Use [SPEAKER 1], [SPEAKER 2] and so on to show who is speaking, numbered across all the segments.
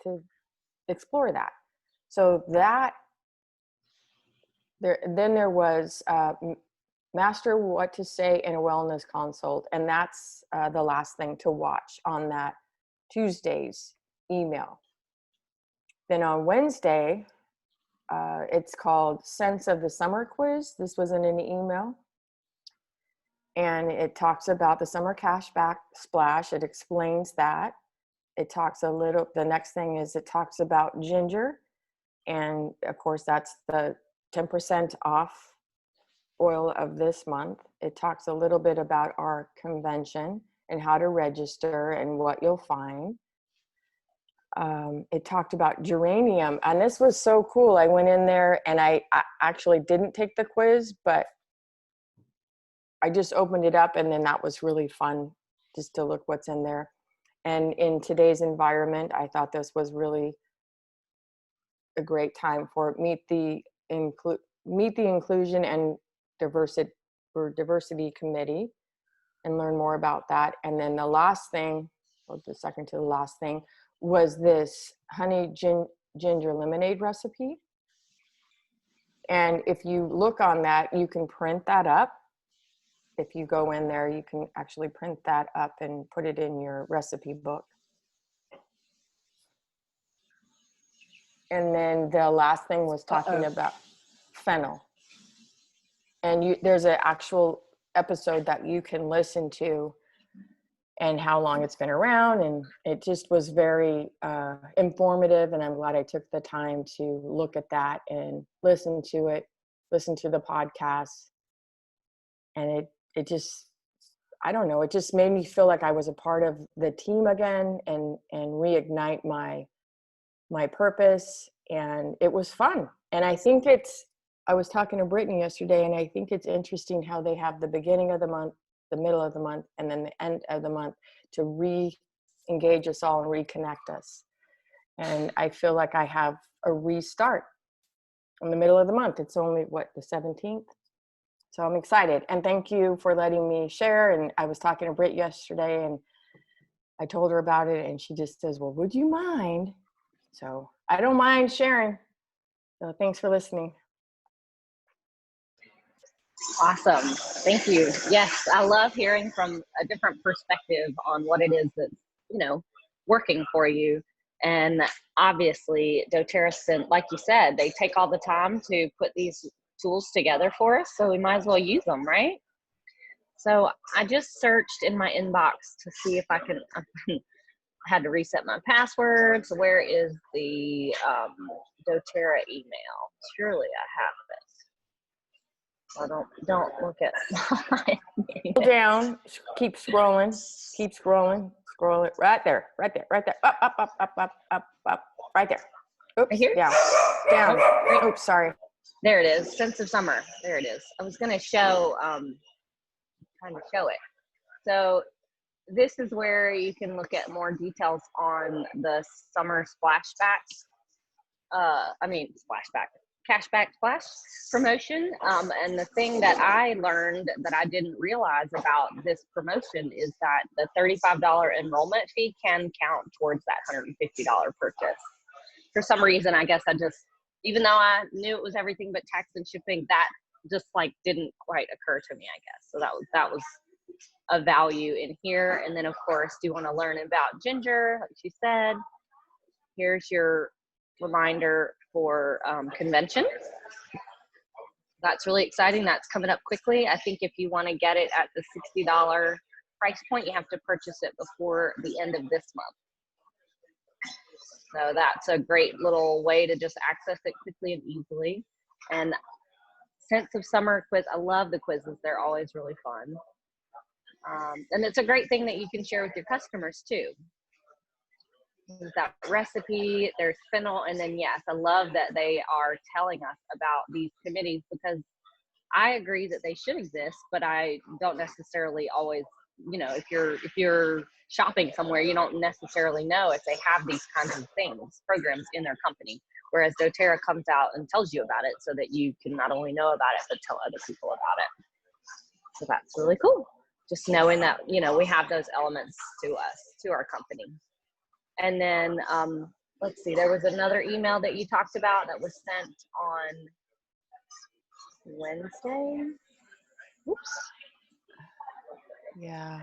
[SPEAKER 1] to explore that. So that there was Master What to Say in a Wellness Consult, and that's the last thing to watch on that Tuesday's email. Then on Wednesday, it's called Sense of the Summer Quiz. This was in an email. And it talks about the summer cashback splash. It explains that. It talks a little, the next thing is it talks about ginger. And of course, that's the 10% off oil of this month. It talks a little bit about our convention and how to register and what you'll find. It talked about geranium, and this was so cool. I went in there and I actually didn't take the quiz, but I just opened it up, and then that was really fun just to look what's in there. And in today's environment, I thought this was really a great time for meet the inclusion and diversity committee and learn more about that. And then the last thing, or the second to the last thing, was this honey ginger lemonade recipe. And if you look on that, you can print that up. If you go in there, you can actually print that up and put it in your recipe book. And then the last thing was talking about fennel. And there's an actual episode that you can listen to and how long it's been around. And it just was very informative. And I'm glad I took the time to look at that and listen to it, listen to the podcast. And it just, I don't know, it just made me feel like I was a part of the team again and reignite my purpose. And it was fun. And I think I was talking to Brittany yesterday, and I think it's interesting how they have the beginning of the month, the middle of the month, and then the end of the month to re-engage us all and reconnect us. And I feel like I have a restart in the middle of the month. It's only, the 17th? So I'm excited. And thank you for letting me share. And I was talking to Britt yesterday, and I told her about it, and she just says, well, would you mind? So I don't mind sharing. So thanks for listening.
[SPEAKER 2] Awesome. Thank you. Yes, I love hearing from a different perspective on what it is that's, working for you. And obviously, dōterra, like you said, they take all the time to put these tools together for us, so we might as well use them, right? So I just searched in my inbox to see if I had to reset my password. So where is the dōterra email? Surely I have this. So don't look at my
[SPEAKER 1] email. Down, keep scrolling, scroll it right there, up, right there. Oops,
[SPEAKER 2] right here?
[SPEAKER 1] Down. Oops, sorry.
[SPEAKER 2] There it is, Sense of Summer. There it is. I was going to show, trying to show it. So this is where you can look at more details on the summer cashback splash promotion. And the thing that I learned that I didn't realize about this promotion is that the $35 enrollment fee can count towards that $150 purchase. For some reason, I guess even though I knew it was everything but tax and shipping, that just didn't quite occur to me, I guess. So that was a value in here. And then of course, do you want to learn about ginger? Like she said, here's your reminder for convention. That's really exciting. That's coming up quickly. I think if you want to get it at the $60 price point, you have to purchase it before the end of this month. So that's a great little way to just access it quickly and easily. And Sense of Summer quiz. I love the quizzes. They're always really fun. And it's a great thing that you can share with your customers too. There's that recipe, there's fennel, and then yes, I love that they are telling us about these committees, because I agree that they should exist, but I don't necessarily always, if you're shopping somewhere, you don't necessarily know if they have these kinds of programs in their company. Whereas dōterra comes out and tells you about it so that you can not only know about it, but tell other people about it. So that's really cool. Just knowing that, we have those elements to us, to our company. And then let's see, there was another email that you talked about that was sent on Wednesday. Oops.
[SPEAKER 1] Yeah.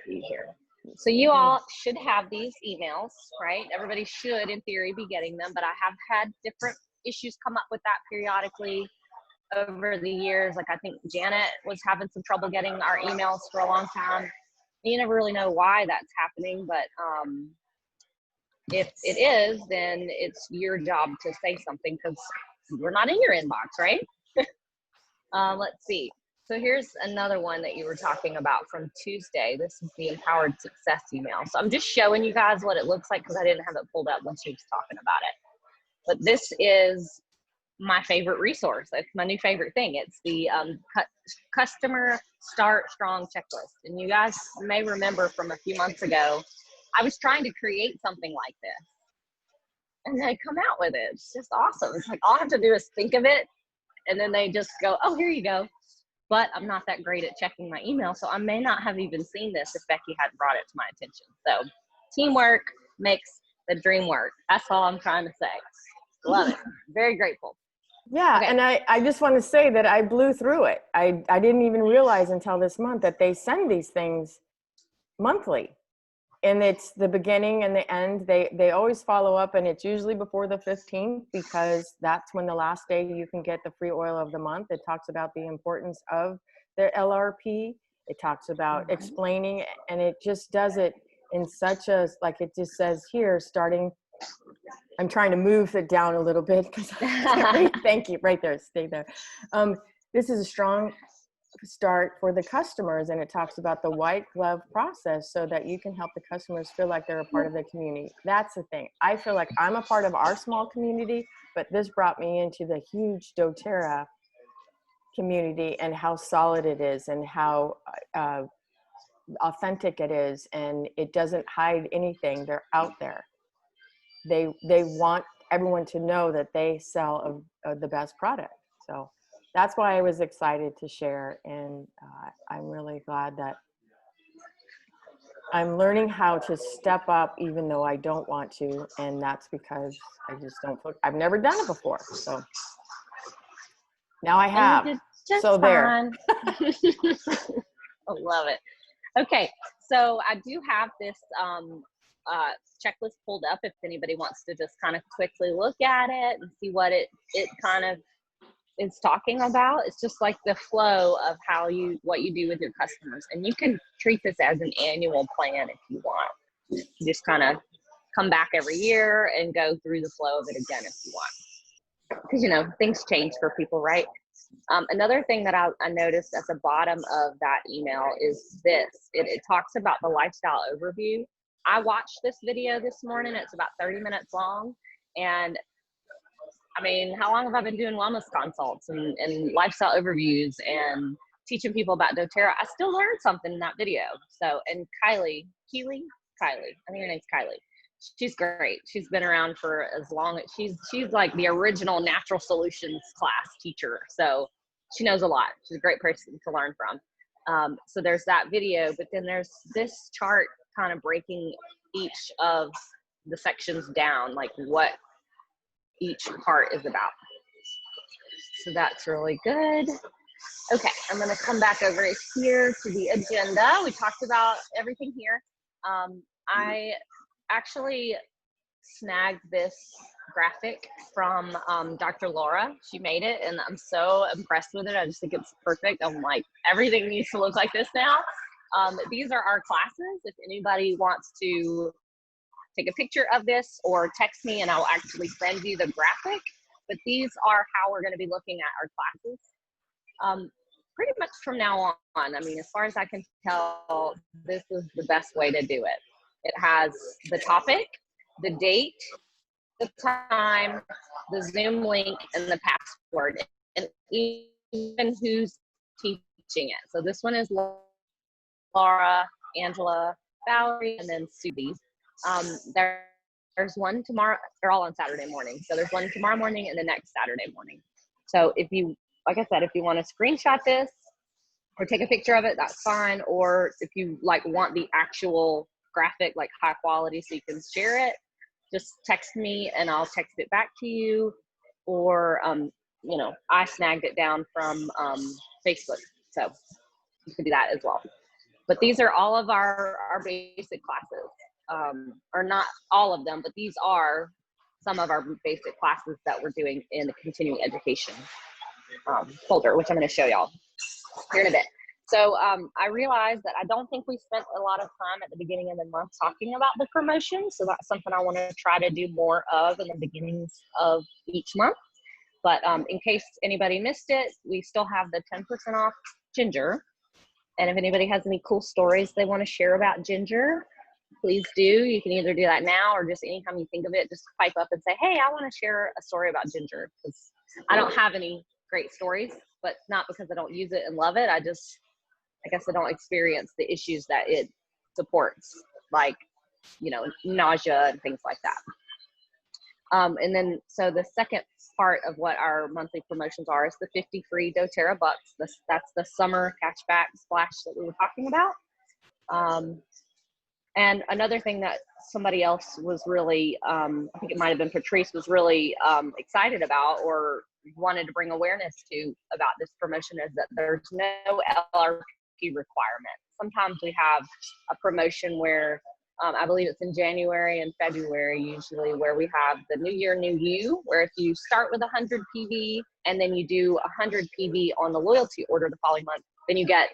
[SPEAKER 2] See here. So you all should have these emails, right? Everybody should, in theory, be getting them, but I have had different issues come up with that periodically over the years. Like I think Janet was having some trouble getting our emails for a long time. You never really know why that's happening, but if it is, then it's your job to say something because we're not in your inbox, right? Let's see. So here's another one that you were talking about from Tuesday. This is the Empowered Success email. So I'm just showing you guys what it looks like because I didn't have it pulled up when she was talking about it. But this is my favorite resource. It's my new favorite thing. It's the Customer Start Strong Checklist. And you guys may remember from a few months ago, I was trying to create something like this. And they come out with it. It's just awesome. It's like all I have to do is think of it. And then they just go, oh, here you go. But I'm not that great at checking my email, so I may not have even seen this if Becky hadn't brought it to my attention. So teamwork makes the dream work. That's all I'm trying to say. Love it. Very grateful.
[SPEAKER 1] Yeah,
[SPEAKER 2] Okay.
[SPEAKER 1] and I just want to say that I blew through it. I didn't even realize until this month that they send these things monthly. And it's the beginning and the end. They always follow up, and it's usually before the 15th because that's when the last day you can get the free oil of the month. It talks about the importance of the LRP. It talks about explaining, and it just does it in such a, like it just says here, starting, I'm trying to move it down a little bit because thank you, right there, stay there. This is a strong start for the customers, and it talks about the white glove process so that you can help the customers feel like they're a part of the community. That's the thing. I feel like I'm a part of our small community, but this brought me into the huge dōterra community and how solid it is and how authentic it is, and it doesn't hide anything. They're out there. They want everyone to know that they sell the best product. So that's why I was excited to share. And I'm really glad that I'm learning how to step up even though I don't want to. And that's because I just don't feel, I've never done it before. So now I have. So there.
[SPEAKER 2] I love it. Okay, so I do have this checklist pulled up if anybody wants to just kind of quickly look at it and see what it kind of is talking about. It's just like the flow of what you do with your customers, and you can treat this as an annual plan if you want. You just kind of come back every year and go through the flow of it again if you want, because things change for people, right? Another thing that I noticed at the bottom of that email is this. It talks about the lifestyle overview. I watched this video this morning. It's about 30 minutes long. And I mean, how long have I been doing wellness consults and lifestyle overviews and teaching people about doTERRA? I still learned something in that video. So, and Kylie, I think her name's Kylie. She's great. She's been around for as long as she's like the original natural solutions class teacher. So she knows a lot. She's a great person to learn from. So there's that video, but then there's this chart kind of breaking each of the sections down, like what each part is about. So that's really good. Okay, I'm going to come back over here to the agenda. We talked about everything here. I actually snagged this graphic from Dr. Laura. She made it, and I'm so impressed with it. I just think it's perfect. I'm like, everything needs to look like this now. These are our classes. If anybody wants to take a picture of this or text me and I'll actually send you the graphic. But these are how we're going to be looking at our classes. Pretty much from now on. I mean, as far as I can tell, this is the best way to do it. It has the topic, the date, the time, the Zoom link, and the password, and even who's teaching it. So this one is Laura, Angela, Valerie, and then Susie. There's one tomorrow. They're all on Saturday morning. So there's one tomorrow morning and the next Saturday morning. So if you, like I said, if you want to screenshot this or take a picture of it, that's fine. Or if you want the actual graphic, like high quality, so you can share it, just text me and I'll text it back to you. Or, you know, I snagged it down from Facebook. So you can do that as well. But these are all of our basic classes, or not all of them, but these are some of our basic classes that we're doing in the continuing education folder, which I'm going to show y'all here in a bit. So I realized that I don't think we spent a lot of time at the beginning of the month talking about the promotion. So that's something I want to try to do more of in the beginnings of each month. But in case anybody missed it, we still have the 10% off ginger. And if anybody has any cool stories they want to share about ginger, please do. You can either do that now or just anytime you think of it, just pipe up and say, hey, I want to share a story about ginger. Because I don't have any great stories, but not because I don't use it and love it. I guess I don't experience the issues that it supports, like, you know, nausea and things like that. And then, so the second part of what our monthly promotions are is the 50 free doTERRA bucks. That's the summer cashback splash that we were talking about. And another thing that somebody else was really, I think it might've been Patrice, was really excited about or wanted to bring awareness to about this promotion is that there's no LRP requirement. Sometimes we have a promotion where I believe it's in January and February usually, where we have the New Year, New You, where if you start with 100 PV and then you do 100 PV on the loyalty order the following month, then you get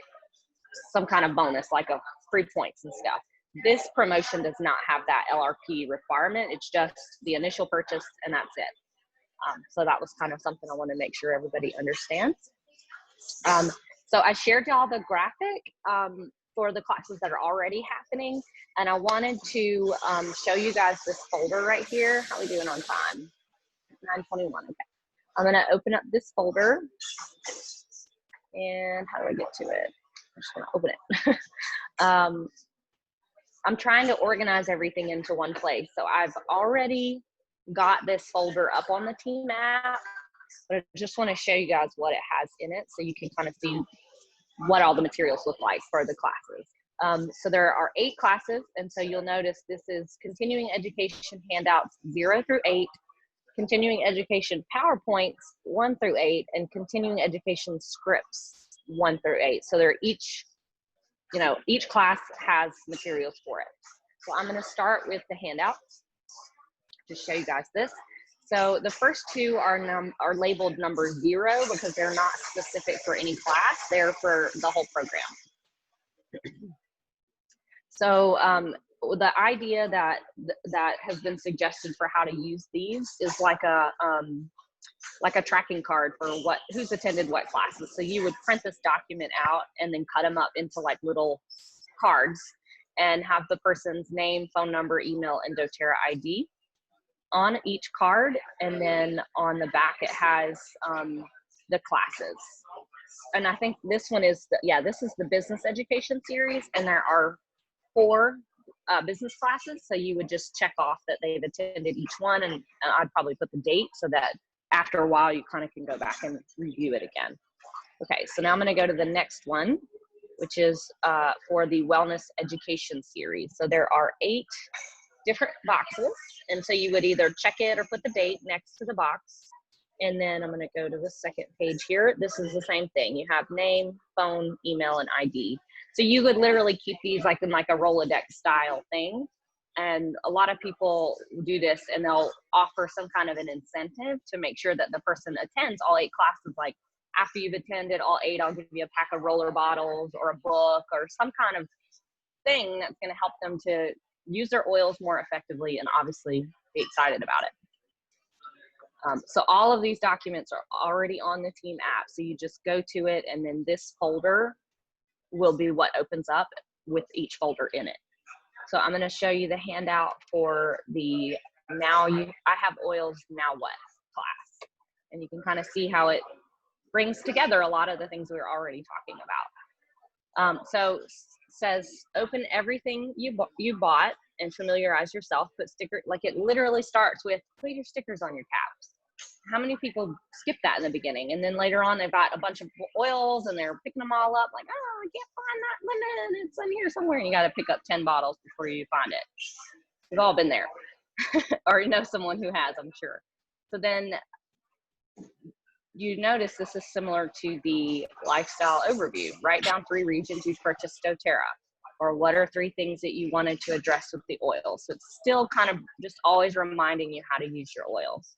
[SPEAKER 2] some kind of bonus, like a free points and stuff. This promotion does not have that LRP requirement. It's just the initial purchase and that's it. So that was kind of something I want to make sure everybody understands. So I shared y'all the graphic for the classes that are already happening. And I wanted to show you guys this folder right here. How are we doing on time? 9:21, okay. I'm gonna open up this folder. And how do I get to it? I'm just gonna open it. I'm trying to organize everything into one place. So I've already got this folder up on the team app, but I just wanna show you guys what it has in it so you can kind of see what all the materials look like for the classes. So there are 8 classes, and so you'll notice this is continuing education handouts 0 through 8, continuing education PowerPoints 1 through 8, and continuing education scripts 1 through 8. So they're each, you know, each class has materials for it. So I'm gonna start with the handouts to show you guys this. So the first 2 are labeled number 0 because they're not specific for any class. They're for the whole program. So the idea that has been suggested for how to use these is like a tracking card for who's attended what classes. So you would print this document out and then cut them up into like little cards and have the person's name, phone number, email, and doTERRA ID on each card, and then on the back it has the classes. And I think this one is this is the business education series, and there are 4 business classes. So you would just check off that they've attended each one, and I'd probably put the date so that after a while you kind of can go back and review it again. Okay, so now I'm going to go to the next one, which is for the wellness education series. So there are 8 different boxes, and so you would either check it or put the date next to the box. And then I'm going to go to the second page here. This is the same thing. You have name, phone, email, and ID. So you would literally keep these like in like a Rolodex style thing. And a lot of people do this, and they'll offer some kind of an incentive to make sure that the person attends all 8 classes. Like after you've attended all 8, I'll give you a pack of roller bottles or a book or some kind of thing that's going to help them to use their oils more effectively and obviously be excited about it. So all of these documents are already on the team app. So you just go to it, and then this folder will be what opens up with each folder in it. So I'm going to show you the handout for the I have oils, now what class. And you can kind of see how it brings together a lot of the things we were already talking about. So says open everything you bought and familiarize yourself. Put sticker, like it literally starts with put your stickers on your caps. How many people skip that in the beginning, and then later on they've got a bunch of oils and they're picking them all up like, oh, I can't find that lemon, it's in here somewhere, and you got to pick up 10 bottles before you find it. We've all been there. or know someone who has, I'm sure. So then you notice this is similar to the lifestyle overview. Write down 3 regions you purchased doTERRA, or what are 3 things that you wanted to address with the oil. So it's still kind of just always reminding you how to use your oils.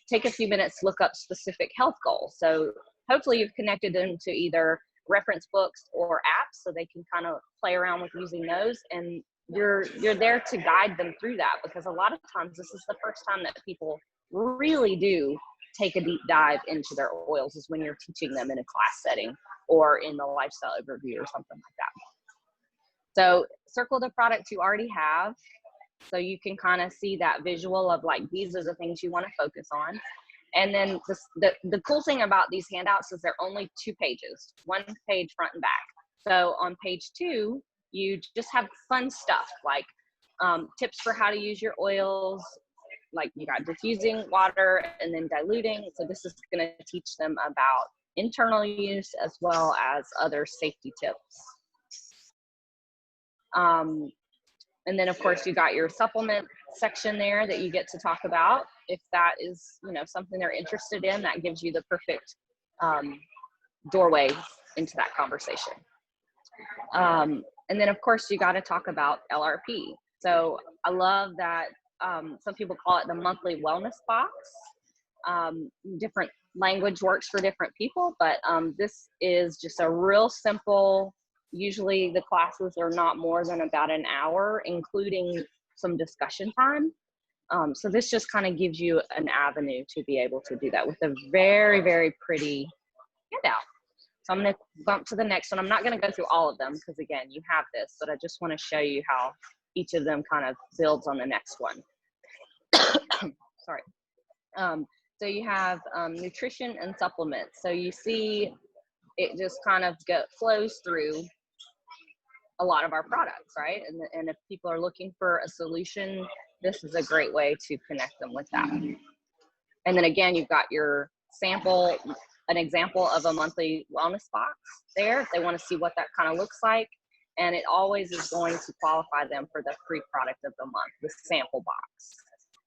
[SPEAKER 2] Take a few minutes to look up specific health goals. So hopefully you've connected them to either reference books or apps so they can kind of play around with using those, and you're there to guide them through that, because a lot of times this is the first time that people really do take a deep dive into their oils, is when you're teaching them in a class setting or in the lifestyle overview or something like that. So circle the products you already have, so you can kind of see that visual of like, these are the things you want to focus on. And then the cool thing about these handouts is they're only 2 pages, 1 page front and back. So on page 2, you just have fun stuff like tips for how to use your oils, like you got diffusing water and then diluting. So this is going to teach them about internal use as well as other safety tips. And then of course you got your supplement section there that you get to talk about. If that is, you know, something they're interested in, that gives you the perfect doorway into that conversation. And then of course you got to talk about LRP. So I love that some people call it the monthly wellness box. Different language works for different people, but this is just a real simple, usually the classes are not more than about an hour, including some discussion time. So this just kind of gives you an avenue to be able to do that with a very, very pretty handout. So I'm going to bump to the next one. I'm not going to go through all of them because again, you have this, but I just want to show you how each of them kind of builds on the next one. Sorry. So you have nutrition and supplements. So you see it just kind of flows through a lot of our products, right? And if people are looking for a solution, this is a great way to connect them with that. And then again, you've got your sample, an example of a monthly wellness box there if they want to see what that kind of looks like. And it always is going to qualify them for the free product of the month, the sample box.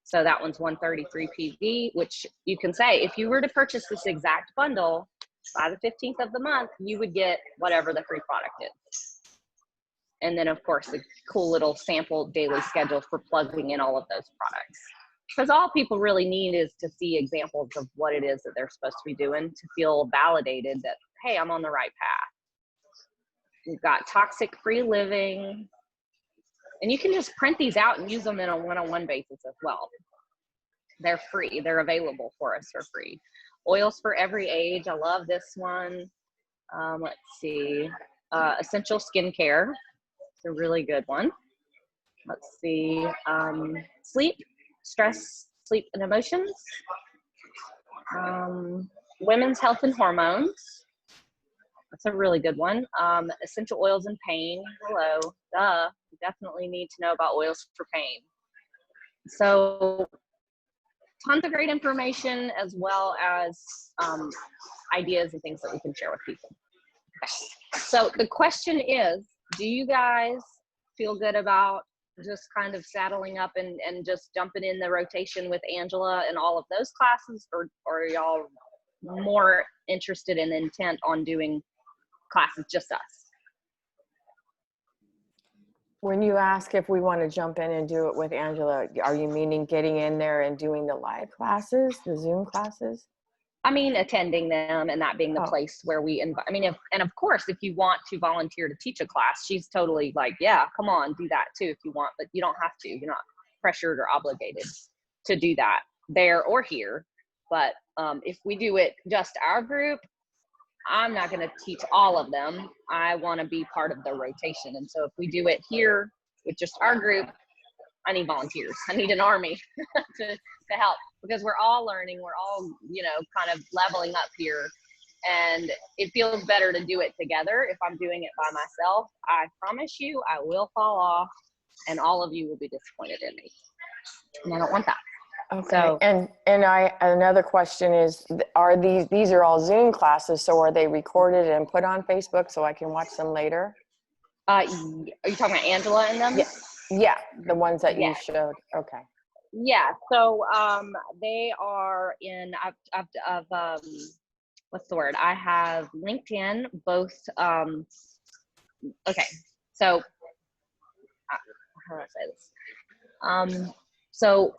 [SPEAKER 2] So that one's 133 PV, which you can say, if you were to purchase this exact bundle by the 15th of the month, you would get whatever the free product is. And then of course, the cool little sample daily schedule for plugging in all of those products. Because all people really need is to see examples of what it is that they're supposed to be doing to feel validated that, hey, I'm on the right path. We've got toxic free living. And you can just print these out and use them in a one-on-one basis as well. They're free. They're available for us for free. Oils for every age. I love this one. Let's see. Essential skincare. It's a really good one. Let's see. Sleep, stress, sleep and emotions. Women's health and hormones. That's a really good one. Essential oils and pain. Hello. Duh. You definitely need to know about oils for pain. So tons of great information as well as ideas and things that we can share with people. Okay. So the question is, do you guys feel good about just kind of saddling up and just jumping in the rotation with Angela and all of those classes, or are y'all more interested and intent on doing classes just us?
[SPEAKER 1] When you ask if we want to jump in and do it with Angela, are you meaning getting in there and doing the live classes, the Zoom classes?
[SPEAKER 2] I mean, attending them and that being the place where we invite. I mean, and of course, if you want to volunteer to teach a class, she's totally like, yeah, come on, do that too if you want, but you don't have to. You're not pressured or obligated to do that there or here. But if we do it just our group, I'm not going to teach all of them. I want to be part of the rotation. And so if we do it here with just our group, I need volunteers. I need an army to help, because we're all learning. We're all, you know, kind of leveling up here. And it feels better to do it together. If I'm doing it by myself, I promise you, I will fall off and all of you will be disappointed in me. And I don't want that.
[SPEAKER 1] Okay.
[SPEAKER 2] So,
[SPEAKER 1] and another question is, are these are all Zoom classes, so are they recorded and put on Facebook so I can watch them later?
[SPEAKER 2] Are you talking about Angela and them?
[SPEAKER 1] Yeah, the ones that you
[SPEAKER 2] Yes.
[SPEAKER 1] showed. Okay.
[SPEAKER 2] Yeah. So they are in. I've what's the word? I have LinkedIn both. Okay. So how do I say this? So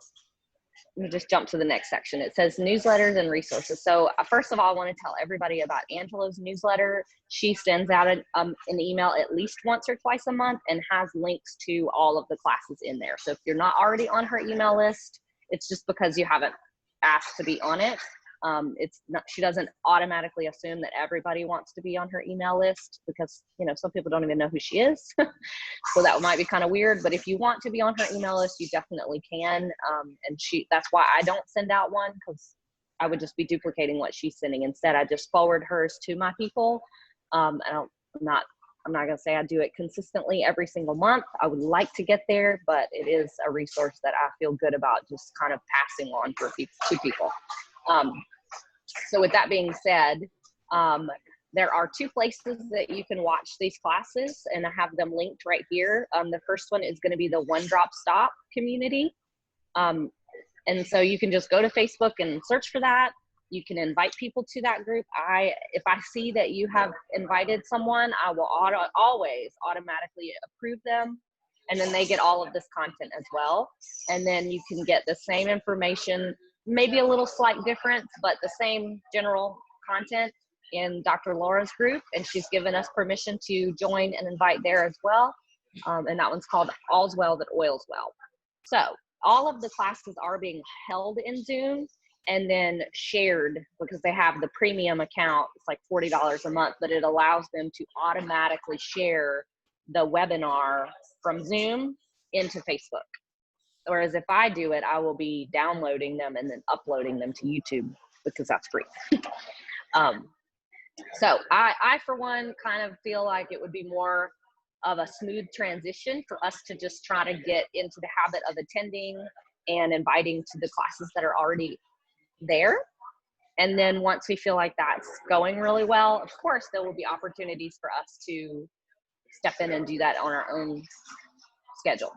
[SPEAKER 2] let me just jump to the next section. It says newsletters and resources. So first of all, I want to tell everybody about Angelo's newsletter. She sends out an email at least once or twice a month and has links to all of the classes in there. So if you're not already on her email list, it's just because you haven't asked to be on it. It's not, she doesn't automatically assume that everybody wants to be on her email list, because, you know, some people don't even know who she is. So that might be kind of weird, but if you want to be on her email list, you definitely can. And that's why I don't send out one, because I would just be duplicating what she's sending. Instead, I just forward hers to my people. I'm not going to say I do it consistently every single month. I would like to get there, but it is a resource that I feel good about just kind of passing on to people. So with that being said, there are 2 places that you can watch these classes, and I have them linked right here. The first one is going to be the One Drop Stop community. And so you can just go to Facebook and search for that. You can invite people to that group. If I see that you have invited someone, I will always automatically approve them. And then they get all of this content as well. And then you can get the same information, maybe a little slight difference, but the same general content in Dr. Laura's group. And she's given us permission to join and invite there as well. And that one's called All's Well That Oils Well. So all of the classes are being held in Zoom and then shared, because they have the premium account. It's like $40 a month, but it allows them to automatically share the webinar from Zoom into Facebook. Whereas if I do it, I will be downloading them and then uploading them to YouTube, because that's free. So I, for one, kind of feel like it would be more of a smooth transition for us to just try to get into the habit of attending and inviting to the classes that are already there. And then once we feel like that's going really well, of course, there will be opportunities for us to step in and do that on our own schedule.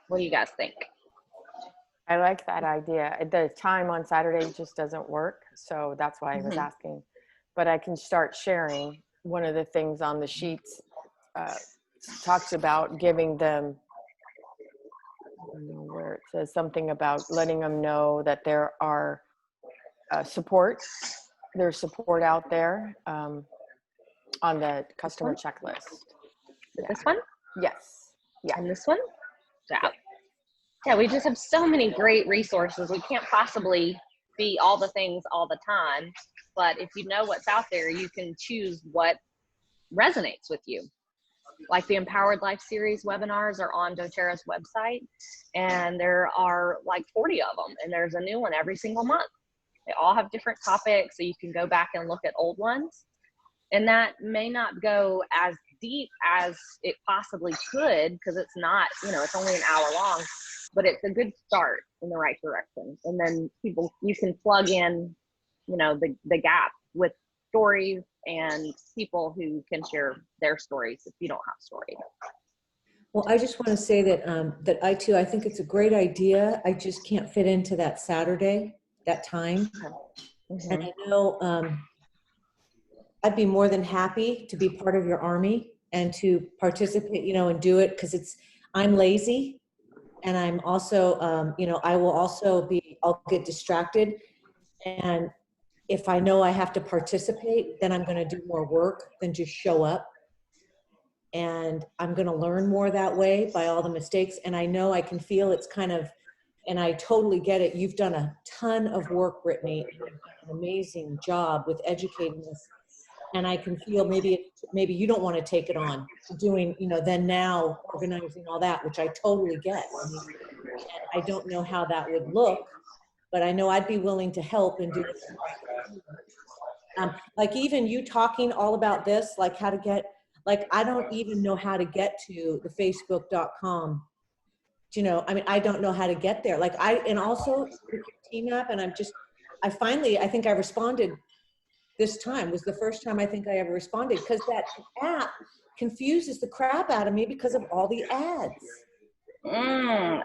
[SPEAKER 2] What do you guys think?
[SPEAKER 1] I like that idea. The time on Saturday just doesn't work, so that's why I was asking. But I can start sharing. One of the things on the sheets talks about giving them, I don't know where it says something about letting them know that there are there's support out there on the customer checklist.
[SPEAKER 2] This one?
[SPEAKER 1] Yes. Yeah.
[SPEAKER 2] And this one? Yeah. Yeah, we just have so many great resources. We can't possibly be all the things all the time, but if you know what's out there, you can choose what resonates with you. Like the Empowered Life series webinars are on doTERRA's website, and there are like 40 of them, and there's a new one every single month. They all have different topics, so you can go back and look at old ones. And that may not go as deep as it possibly could, because it's not, you know, it's only an hour long, but it's a good start in the right direction. And then you can plug in, you know, the gap with stories and people who can share their stories if you don't have stories.
[SPEAKER 3] Well, I just want to say that that I think it's a great idea. I just can't fit into that Saturday, that time. And I know I'd be more than happy to be part of your army and to participate, you know, and do it, because I'm lazy, and I'm also, you know, I'll get distracted. And if I know I have to participate, then I'm going to do more work than just show up. And I'm going to learn more that way by all the mistakes. And I know I can feel it's kind of, and I totally get it. You've done a ton of work, Brittany, and you've done an amazing job with educating us. And I can feel maybe you don't want to take it on doing, you know, then now organizing all that, which I totally get. I mean, and I don't know how that would look, but I know I'd be willing to help and do it. Like even you talking all about this, like how to get, like, I don't even know how to get to the facebook.com. You know, I mean, I don't know how to get there. Like and also with your team app, and I think I responded this time was the first time I think I ever responded, because that app confuses the crap out of me because of all the ads.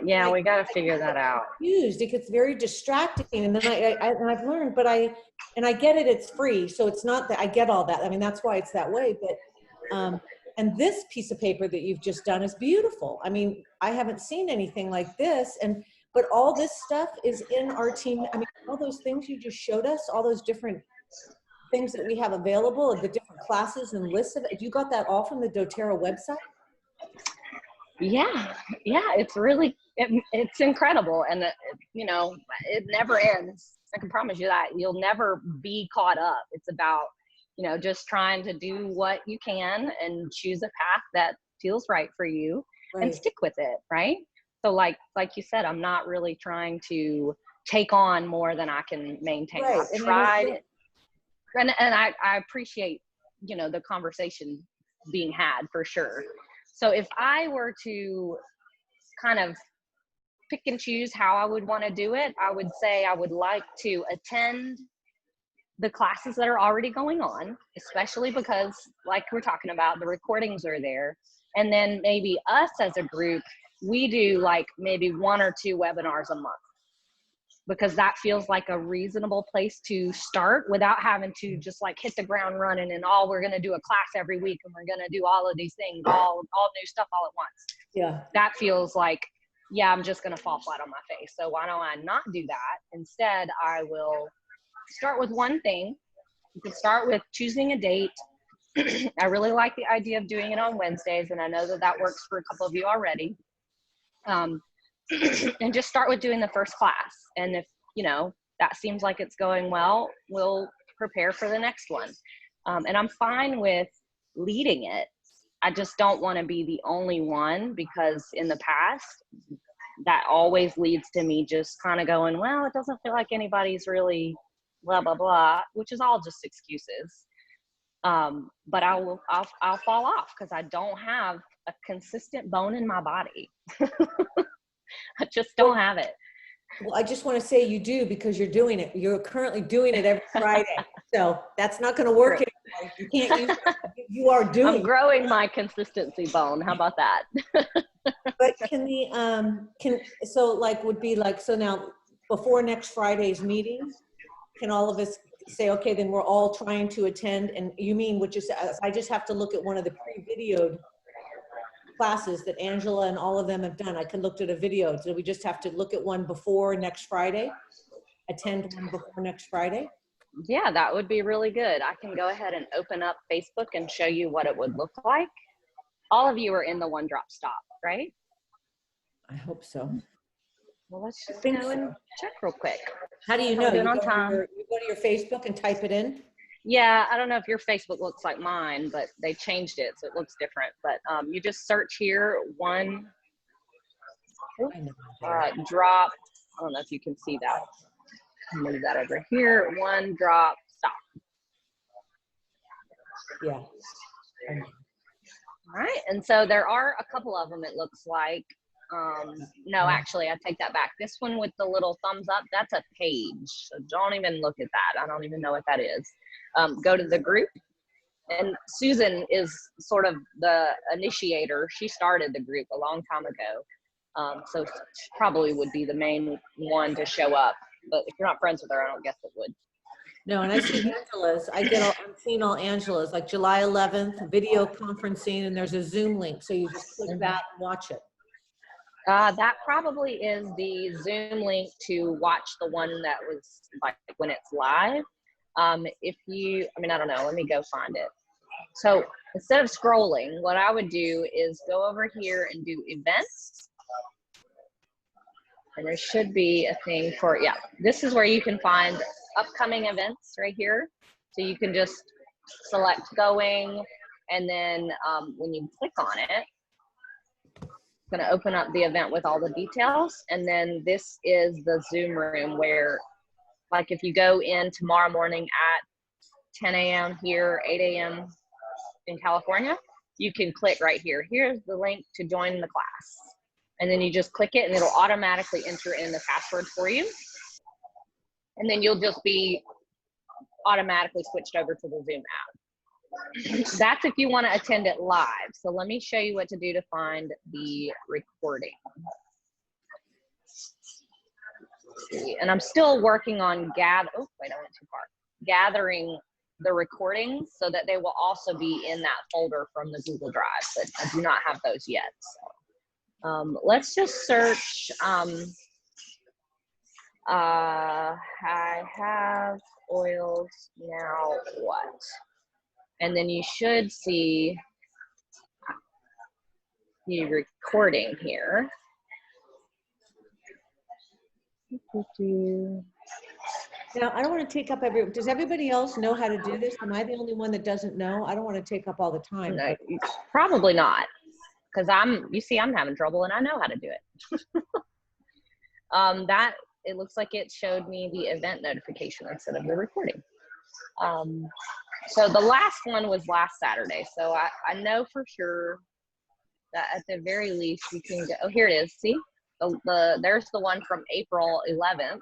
[SPEAKER 2] Yeah, we got to figure that out.
[SPEAKER 3] Confused. It gets very distracting. And then I've learned, but I get it, it's free. So it's not that I get all that. I mean, that's why it's that way. But, and this piece of paper that you've just done is beautiful. I mean, I haven't seen anything like this. But all this stuff is in our team. I mean, all those things you just showed us, all those different things that we have available, the different classes and lists of it. You got that all from the dōterra website?
[SPEAKER 2] Yeah, it's really, it's incredible. And, you know, it never ends. I can promise you that. You'll never be caught up. It's about, you know, just trying to do what you can and choose a path that feels right for you and stick with it, right? So like you said, I'm not really trying to take on more than I can maintain. I've tried, and I appreciate, you know, the conversation being had for sure. So if I were to kind of pick and choose how I would want to do it, I would say I would like to attend the classes that are already going on, especially because, like we're talking about, the recordings are there. And then maybe us as a group, we do like maybe 1 or 2 webinars a month, because that feels like a reasonable place to start without having to just like hit the ground running and we're going to do a class every week and we're going to do all of these things, all new stuff all at once.
[SPEAKER 3] Yeah.
[SPEAKER 2] That feels like, yeah, I'm just going to fall flat on my face. So why don't I not do that? Instead, I will start with one thing. You can start with choosing a date. I really like the idea of doing it on Wednesdays, and I know that works for a couple of you already. And just start with doing the first class. And if, you know, that seems like it's going well, we'll prepare for the next one. And I'm fine with leading it. I just don't want to be the only one, because in the past, that always leads to me just kind of going, well, it doesn't feel like anybody's really blah, blah, blah, which is all just excuses. But I'll fall off because I don't have a consistent bone in my body. I just don't have it.
[SPEAKER 3] Well, I just want to say you do, because you're doing it. You're currently doing it every Friday. So that's not going to work anymore. You can't use it. You are doing
[SPEAKER 2] I'm growing my consistency bone. How about that?
[SPEAKER 3] But so now before next Friday's meeting, can all of us say, okay, then we're all trying to attend? And you mean, which is, I just have to look at one of the pre-videoed classes that Angela and all of them have done. I can look at a video. So we just have to look at one before next Friday, attend one before next Friday.
[SPEAKER 2] Yeah, that would be really good. I can go ahead and open up Facebook and show you what it would look like. All of you are in the One Drop Stop, right?
[SPEAKER 3] I hope so.
[SPEAKER 2] Well, let's just go and check real quick.
[SPEAKER 3] How do you know?
[SPEAKER 2] You go
[SPEAKER 3] to your Facebook and type it in?
[SPEAKER 2] Yeah, I don't know if your Facebook looks like mine, but they changed it, so it looks different. But you just search here, one drop. I don't know if you can see that. Move that over here. One drop stop.
[SPEAKER 3] Yeah.
[SPEAKER 2] All right, and so there are a couple of them, it looks like. No, actually, I take that back. This one with the little thumbs up, that's a page. So don't even look at that. I don't even know what that is. Go to the group. And Susan is sort of the initiator. She started the group a long time ago. So she probably would be the main one to show up. But if you're not friends with her, I don't guess it would.
[SPEAKER 3] No, and I see Angela's. I'm seeing all Angela's, like July 11th, video conferencing, and there's a Zoom link. So you just click that and watch it.
[SPEAKER 2] That probably is the Zoom link to watch the one that was like when it's live. If you, I mean, I don't know, let me go find it. So instead of scrolling, what I would do is go over here and do events. And there should be a thing for, yeah, this is where you can find upcoming events right here. So you can just select going, and then when you click on it, it's gonna open up the event with all the details. And then this is the Zoom room where, like if you go in tomorrow morning at 10 a.m. here, 8 a.m. in California, you can click right here. Here's the link to join the class. And then you just click it and it'll automatically enter in the password for you. And then you'll just be automatically switched over to the Zoom app. that's if you want to attend it live. So let me show you what to do to find the recording. And I'm still working on gathering the recordings so that they will also be in that folder from the Google Drive, but I do not have those yet. So let's just search. I have oils now what? And then you should see the recording here.
[SPEAKER 3] Now, I don't want to take up does everybody else know how to do this? Am I the only one that doesn't know? I don't want to take up all the time.
[SPEAKER 2] No, probably not, because you see, I'm having trouble and I know how to do it. It looks like it showed me the event notification instead of the recording. So the last one was last Saturday. So I know for sure that at the very least you can go, oh, here it is. See, there's the one from April 11th.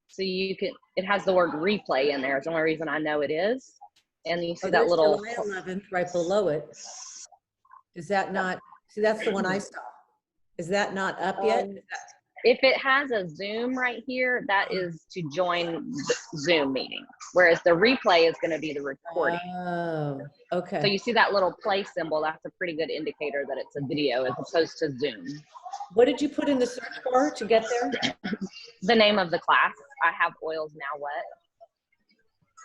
[SPEAKER 2] So it has the word replay in there. It's the only reason I know it is. And you see that little
[SPEAKER 3] July 11th right below it. Is that not, see, that's the one I saw. Is that not up yet?
[SPEAKER 2] If it has a Zoom right here, that is to join the Zoom meeting. Whereas the replay is going to be the recording.
[SPEAKER 3] Oh, okay.
[SPEAKER 2] So you see that little play symbol, that's a pretty good indicator that it's a video as opposed to Zoom.
[SPEAKER 3] What did you put in the search bar to get there?
[SPEAKER 2] The name of the class. I have oils now what?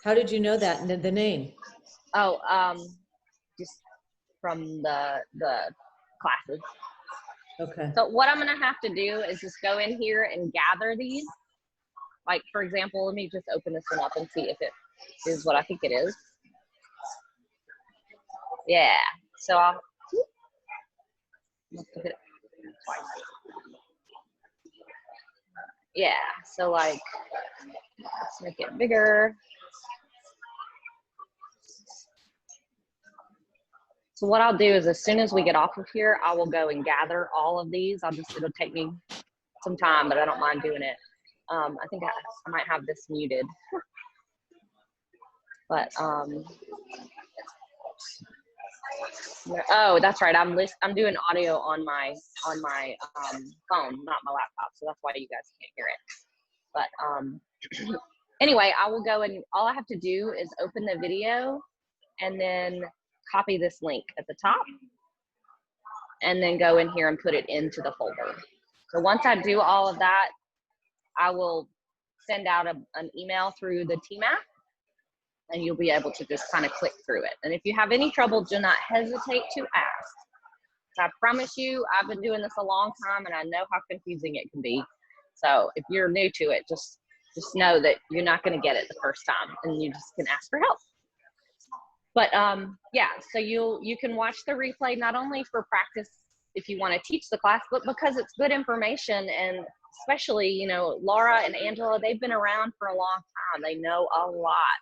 [SPEAKER 3] How did you know that, and the name?
[SPEAKER 2] Oh, just from the classes.
[SPEAKER 3] Okay.
[SPEAKER 2] So what I'm going to have to do is just go in here and gather these. Like, for example, let me just open this one up and see if it is what I think it is. Yeah. So I'll look at it twice. Yeah. So like, let's make it bigger. So what I'll do is as soon as we get off of here, I will go and gather all of these. It'll take me some time, but I don't mind doing it. I think I might have this muted. But, oh, that's right. I'm doing audio on my phone, not my laptop. So that's why you guys can't hear it. But anyway, I will go and all I have to do is open the video and then copy this link at the top and then go in here and put it into the folder. So once I do all of that, I will send out an email through the team app and you'll be able to just kind of click through it. And if you have any trouble, do not hesitate to ask. So I promise you, I've been doing this a long time and I know how confusing it can be. So if you're new to it, just know that you're not going to get it the first time and you just can ask for help. But yeah, so you can watch the replay not only for practice if you want to teach the class, but because it's good information. And especially, you know, Laura and Angela, they've been around for a long time. They know a lot.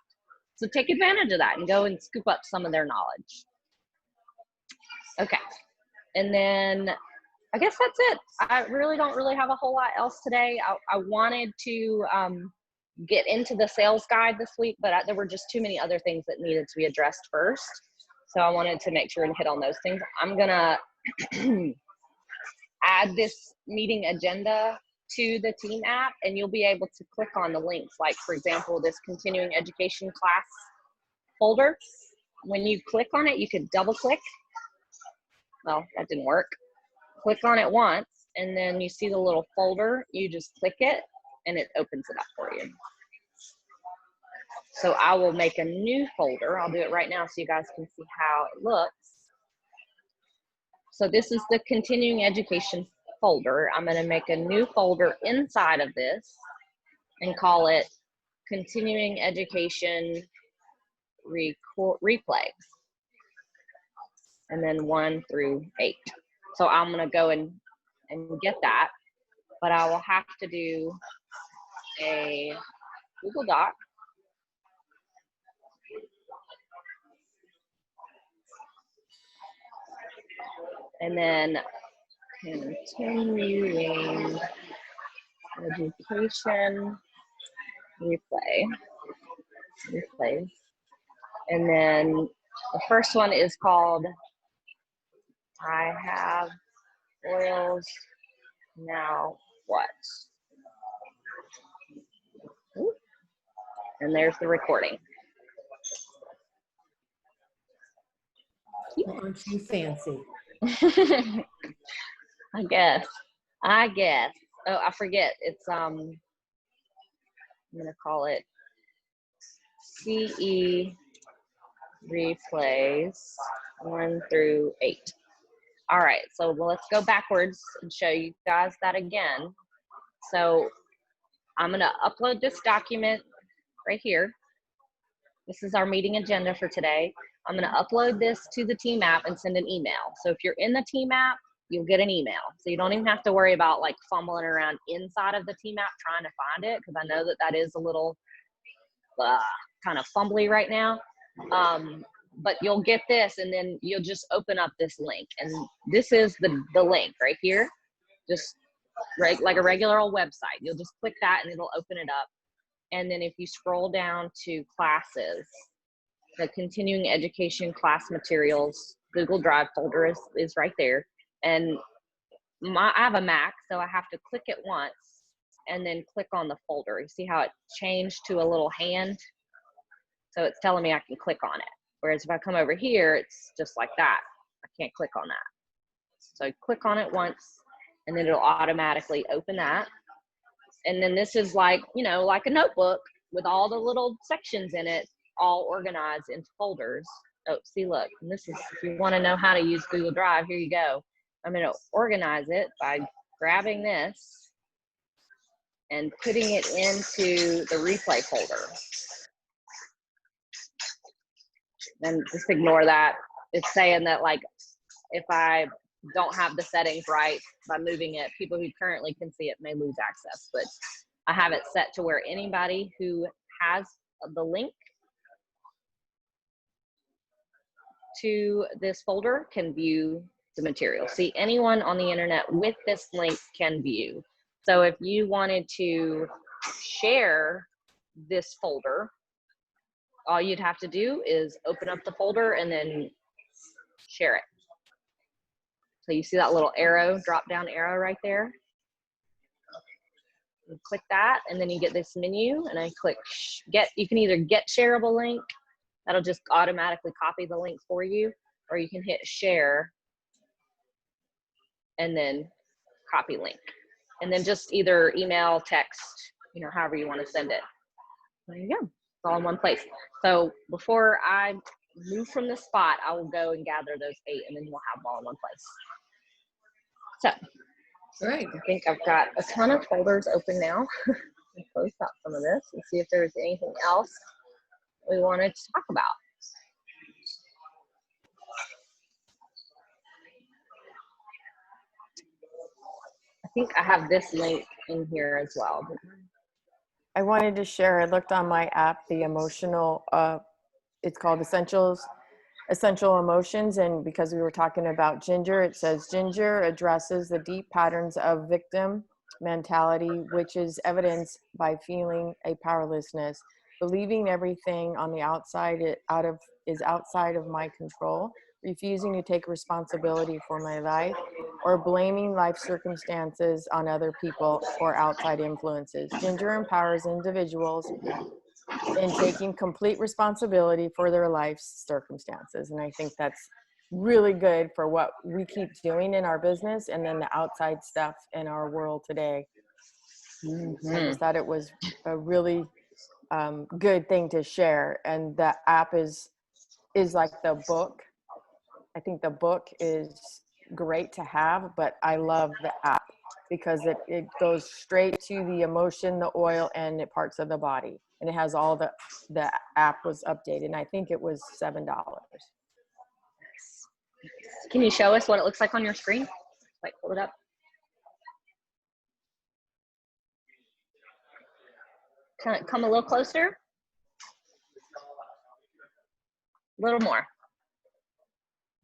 [SPEAKER 2] So take advantage of that and go and scoop up some of their knowledge. Okay. And then I guess that's it. I really don't have a whole lot else today. I wanted to get into the sales guide this week, but there were just too many other things that needed to be addressed first. So I wanted to make sure and hit on those things. I'm gonna add this meeting agenda to the team app and you'll be able to click on the links. Like for example, this continuing education class folder. When you click on it, you could double click. Well, that didn't work. Click on it once and then you see the little folder, you just click it and it opens it up for you. So I will make a new folder. I'll do it right now so you guys can see how it looks. So this is the continuing education folder. I'm going to make a new folder inside of this and call it continuing education replay. And then 1 through 8. So I'm going to go and get that, but I will have to do a Google Doc. And then continuing education replay. And then The first one is called I Have Oils Now What? Ooh. And there's the recording.
[SPEAKER 3] Aren't you fancy?
[SPEAKER 2] I guess. Oh, I forget. It's I'm gonna call it CE replays 1 through 8. All right, so let's go backwards and show you guys that again. So I'm gonna upload this document right here. This is our meeting agenda for today. I'm gonna upload this to the team app and send an email. So if you're in the team app, you'll get an email. So you don't even have to worry about like fumbling around inside of the team app trying to find it, because I know that that is a little kind of fumbly right now. But you'll get this, and then you'll just open up this link. And this is the link right here, just right like a regular old website. You'll just click that and it'll open it up. And then if you scroll down to classes, the continuing education class materials Google Drive folder is right there. And I have a Mac, so I have to click it once and then click on the folder. You see how it changed to a little hand? So it's telling me I can click on it. Whereas if I come over here, it's just like that. I can't click on that. So I click on it once and then it'll automatically open that. And then this is like, you know, like a notebook with all the little sections in it, all organized into folders. Oh, see, look, and this is, if you want to know how to use Google Drive, here you go. I'm going to organize it by grabbing this and putting it into the replay folder. And just ignore that. It's saying that, like, if I don't have the settings right by moving it, people who currently can see it may lose access. But I have it set to where anybody who has the link to this folder can view the material. See, anyone on the internet with this link can view. So if you wanted to share this folder, all you'd have to do is open up the folder and then share it. So you see that little arrow, drop down arrow right there? You click that and then you get this menu, and I click get. You can either get shareable link, that'll just automatically copy the link for you, or you can hit share and then copy link. And then just either email, text, you know, however you want to send it. There you go. It's all in one place. So before I move from this spot, I will go and gather those 8, and then we'll have them all in one place. So,
[SPEAKER 1] Great.
[SPEAKER 2] I think I've got a ton of folders open now. I'll close out some of this and see if there's anything else we wanted to talk about. I think I have this link in here as well.
[SPEAKER 1] I wanted to share, I looked on my app, the emotional, it's called Essential Emotions. And because we were talking about Ginger, it says Ginger addresses the deep patterns of victim mentality, which is evidenced by feeling a powerlessness, believing everything on the outside is outside of my control, refusing to take responsibility for my life, or blaming life circumstances on other people or outside influences. Ginger empowers individuals in taking complete responsibility for their life's circumstances. And I think that's really good for what we keep doing in our business and then the outside stuff in our world today. Mm-hmm. I just thought it was a really good thing to share. And the app is like the book. I think the book is great to have, but I love the app because it goes straight to the emotion, the oil, and the parts of the body. And it has all the app was updated. And I think it was $7.
[SPEAKER 2] Can you show us what it looks like on your screen? Like, hold it up. Can it come a little closer? A little more.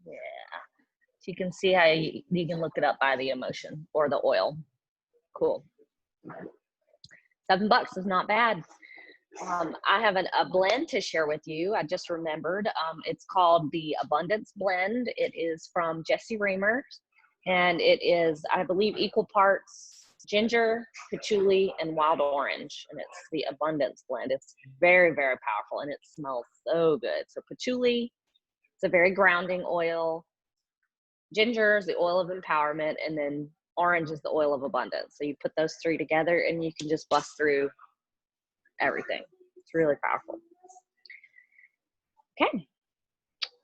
[SPEAKER 2] Yeah. So you can see how you can look it up by the emotion or the oil. Cool. $7 is not bad. I have a blend to share with you. I just remembered. It's called the Abundance Blend. It is from Jesse Reamer, and it is, I believe, equal parts ginger, patchouli, and wild orange. And it's the Abundance Blend. It's very, very powerful, and it smells so good. So patchouli, it's a very grounding oil. Ginger is the oil of empowerment, and then orange is the oil of abundance. So you put those three together, and you can just bust through everything. It's really powerful. Okay.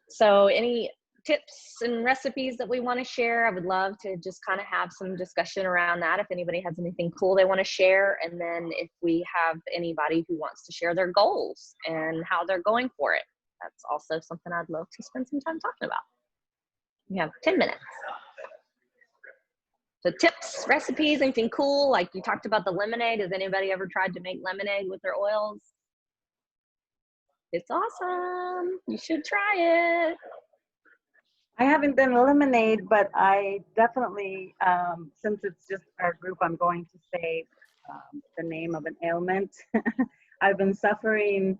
[SPEAKER 2] So any tips and recipes that we want to share? I would love to just kind of have some discussion around that if anybody has anything cool they want to share. And then if we have anybody who wants to share their goals and how they're going for it, that's also something I'd love to spend some time talking about. We have 10 minutes. So tips, recipes, anything cool? Like you talked about the lemonade. Has anybody ever tried to make lemonade with their oils? It's awesome. You should try it.
[SPEAKER 4] I haven't done lemonade, but I definitely, since it's just our group, I'm going to say the name of an ailment. I've been suffering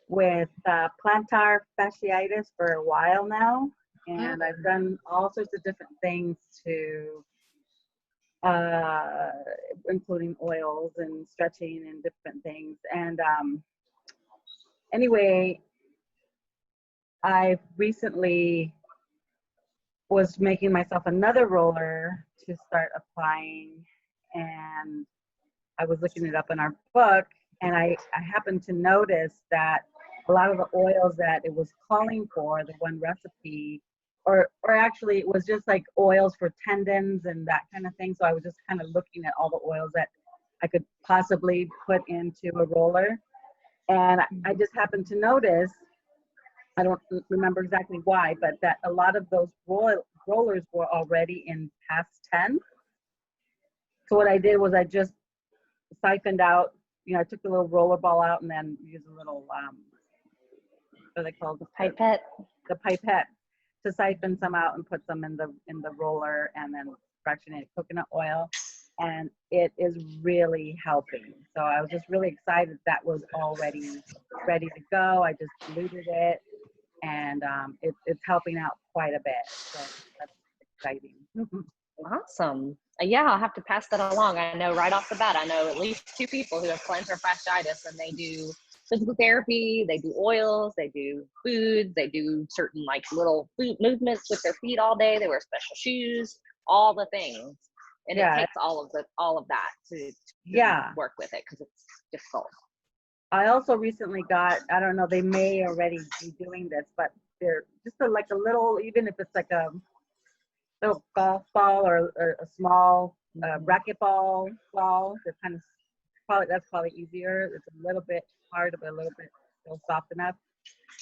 [SPEAKER 4] with plantar fasciitis for a while now, and I've done all sorts of different things to, including oils and stretching and different things. And anyway, I recently was making myself another roller to start applying, and I was looking it up in our book, and I happened to notice that a lot of the oils that it was calling for, the one recipe, or actually it was just like oils for tendons and that kind of thing. So I was just kind of looking at all the oils that I could possibly put into a roller. And I just happened to notice, I don't remember exactly why, but that a lot of those rollers were already in past 10. So what I did was I just siphoned out, I took the little roller ball out and then used a little, what are they called?
[SPEAKER 2] The pipette.
[SPEAKER 4] The pipette to siphon some out and put some in the roller, and then fractionated coconut oil. And it is really helping. So I was just really excited that was already ready to go. I just diluted it, and it's helping out quite a bit. So that's exciting.
[SPEAKER 2] Awesome. Yeah, I'll have to pass that along. I know right off the bat, I know at least 2 people who have plantar fasciitis, and they do physical therapy, they do oils, they do foods, they do certain like little foot movements with their feet all day. They wear special shoes, all the things. And it takes all of that to work with it, because it's difficult.
[SPEAKER 4] I also recently got, I don't know, they may already be doing this, but they're just like a little, even if it's like a little golf ball or a small racquetball ball, they're kind of, that's probably easier. It's a little bit hard, but a little bit still soft enough.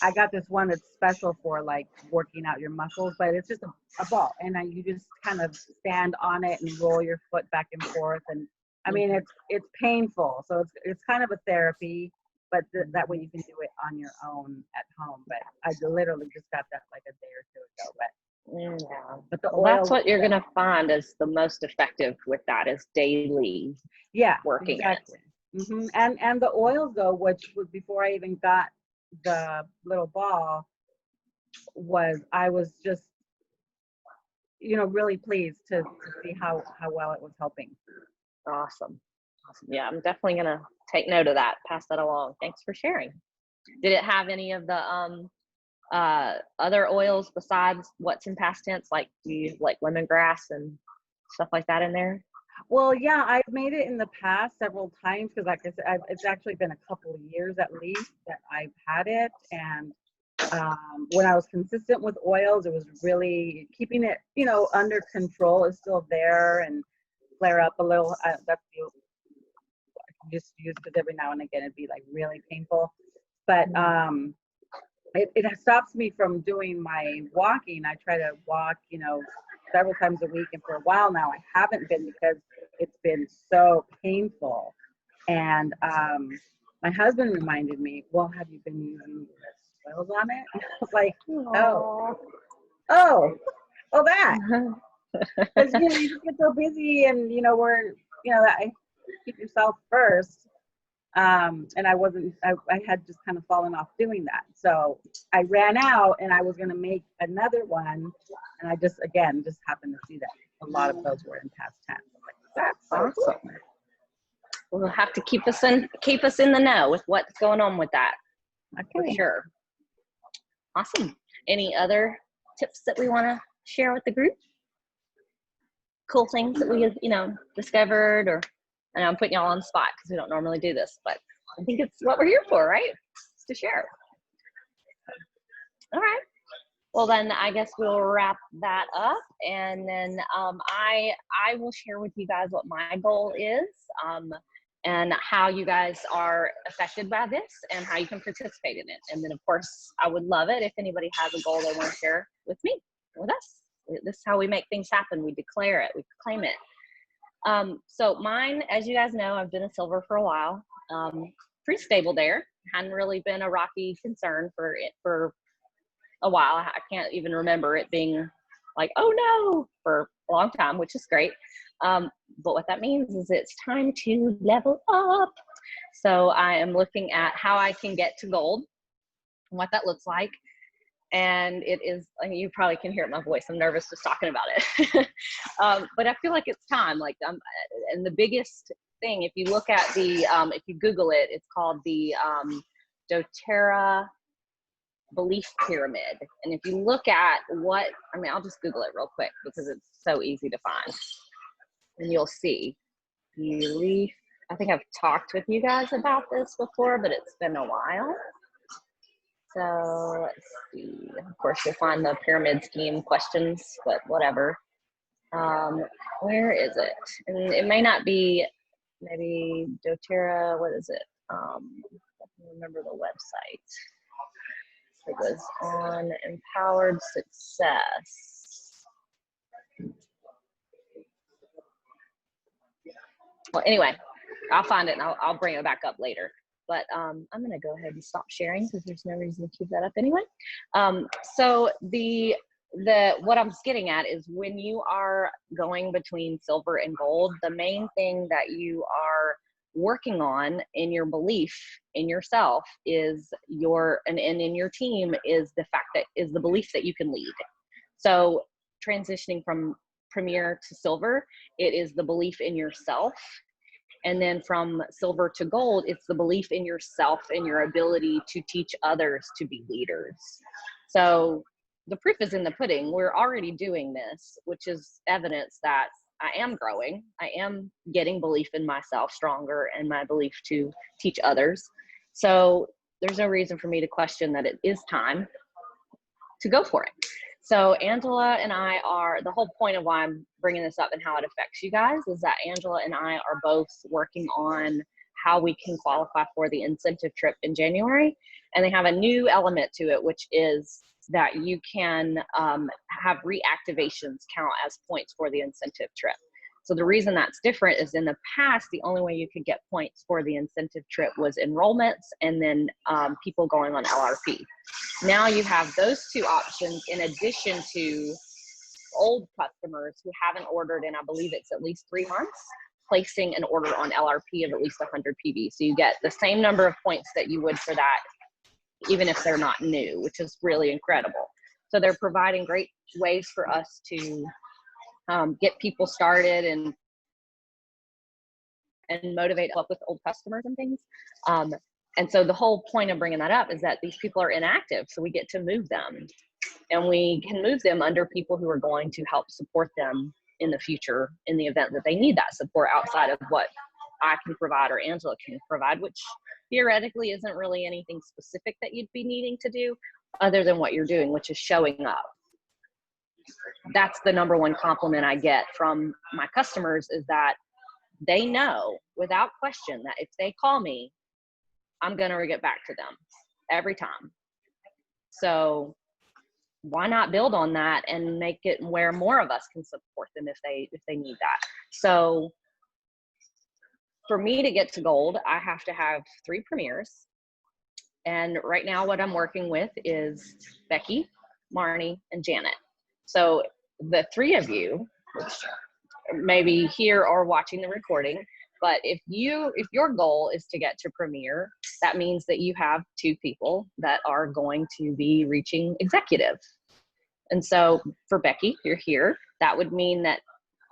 [SPEAKER 4] I got this one that's special for like working out your muscles, but it's just a ball, and you just kind of stand on it and roll your foot back and forth. And I mean, it's painful, so it's kind of a therapy, but that way you can do it on your own at home. But I literally just got that like a day or 2 ago. But the oil,
[SPEAKER 2] that's what you're gonna find is the most effective with that, is daily. Working
[SPEAKER 4] exactly. And the oils though, which was before I even got the little ball, I was just really pleased to see how well it was helping.
[SPEAKER 2] Awesome. Yeah, I'm definitely gonna take note of that, pass that along. Thanks for sharing. Did it have any of the other oils besides what's in past tense, like do you use like lemongrass and stuff like that in there?
[SPEAKER 4] Well, yeah, I've made it in the past several times, because like I said, it's actually been a couple of years at least that I've had it. And when I was consistent with oils, it was really keeping it, under control. It's still there and flare up a little. That's the I just use, because every now and again it'd be like really painful. But it stops me from doing my walking. I try to walk, several times a week, and for a while now I haven't been because it's been so painful. And my husband reminded me, well, have you been using oils on it? And I was like, oh, that. Because you just get so busy, and I keep yourself first. And I had just kind of fallen off doing that. So I ran out and I was going to make another one. And I just happened to see that a lot of those were in past tense. Like, that's so
[SPEAKER 2] awesome. Cool. We'll have to keep us in the know with what's going on with that.
[SPEAKER 4] Okay.
[SPEAKER 2] For sure. Awesome. Any other tips that we want to share with the group? Cool things that we, discovered, or I know I'm putting y'all on the spot because we don't normally do this, but I think it's what we're here for, right? It's to share. All right. Well, then I guess we'll wrap that up, and then I will share with you guys what my goal is, and how you guys are affected by this, and how you can participate in it. And then, of course, I would love it if anybody has a goal they want to share with me, with us. This is how we make things happen. We declare it. We claim it. So mine, as you guys know, I've been a silver for a while. Pretty stable there. Hadn't really been a rocky concern for a while. I can't even remember it being like, oh no, for a long time, which is great. But what that means is it's time to level up. So I am looking at how I can get to gold, and what that looks like. And it is, you probably can hear it in my voice, I'm nervous just talking about it. But I feel like it's time. And the biggest thing, if you look at the, if you Google it, it's called the dōterra belief pyramid. And if you look at I'll just Google it real quick because it's so easy to find. And you'll see belief. I think I've talked with you guys about this before, but it's been a while. So let's see. Of course, you'll find the pyramid scheme questions, but whatever. Where is it? And it may not be, maybe dōterra, what is it? I don't remember the website. It was on Empowered Success. Well, anyway, I'll find it and I'll bring it back up later. But I'm going to go ahead and stop sharing because there's no reason to keep that up anyway. So what I'm getting at is when you are going between silver and gold, the main thing that you are working on in your belief in yourself is and in your team is the belief that you can lead. So transitioning from premier to silver, it is the belief in yourself. And then from silver to gold, it's the belief in yourself and your ability to teach others to be leaders. So the proof is in the pudding. We're already doing this, which is evidence that I am growing. I am getting belief in myself stronger and my belief to teach others. So there's no reason for me to question that it is time to go for it. So Angela and I the whole point of why I'm bringing this up and how it affects you guys is that Angela and I are both working on how we can qualify for the incentive trip in January. And they have a new element to it, which is that you can have reactivations count as points for the incentive trip. So the reason that's different is in the past, the only way you could get points for the incentive trip was enrollments and then people going on LRP. Now you have those two options in addition to old customers who haven't ordered in, I believe it's at least 3 months, placing an order on LRP of at least 100 PV. So you get the same number of points that you would for that, even if they're not new, which is really incredible. So they're providing great ways for us to get people started and motivate up with old customers and things. And so the whole point of bringing that up is that these people are inactive, so we get to move them. And we can move them under people who are going to help support them in the future in the event that they need that support outside of what I can provide or Angela can provide, which theoretically isn't really anything specific that you'd be needing to do other than what you're doing, which is showing up. That's the number one compliment I get from my customers is that they know without question that if they call me, I'm going to get back to them every time. So why not build on that and make it where more of us can support them if they need that. So for me to get to gold, I have to have 3 premieres. And right now what I'm working with is Becky, Marnie, and Janet. So the 3 of you, which maybe here or watching the recording, But if your goal is to get to premier, that means that you have 2 people that are going to be reaching executive. And so for Becky, you're here. That would mean that